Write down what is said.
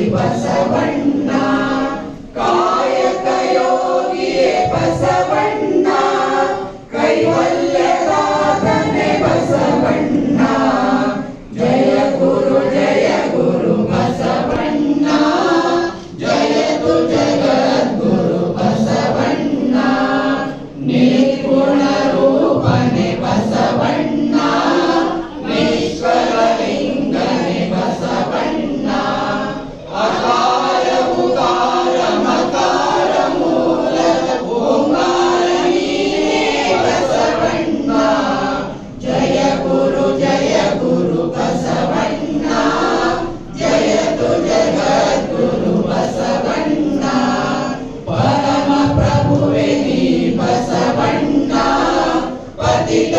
ಬಸವಣ್ಣ ಕಾಯಕ ಯೋಗಿಯೇ ಬಸವಣ್ಣ ಕೈವಲ್ಯದಾತನೇ ಬಸವಣ್ಣ ಜಯ ಗುರು ಬಸವಣ್ಣ ಜಯತು ಜಗದ್ಗುರು ಬಸವಣ್ಣ ನಿರ್ಗುಣ ರೂಪನೆ ಬಸವಣ್ಣ ಈಶ್ವರಲಿಂಗನೆ ಬಸವಣ್ಣ ಅಕಾರ ಉಕಾರ ಮಕಾರ ಮೂಲ ಓಂಕಾರ ನೀನೇ ಬಸವಣ್ಣ ಜಯ ಗುರು ಬಸವಣ್ಣ ಜಯತು ಜಗದ್ಗುರು ಬಸವಣ್ಣ ಪರಮ ಪ್ರಭುವೆ ನೀ ಬಸವಣ್ಣ ಪತಿತ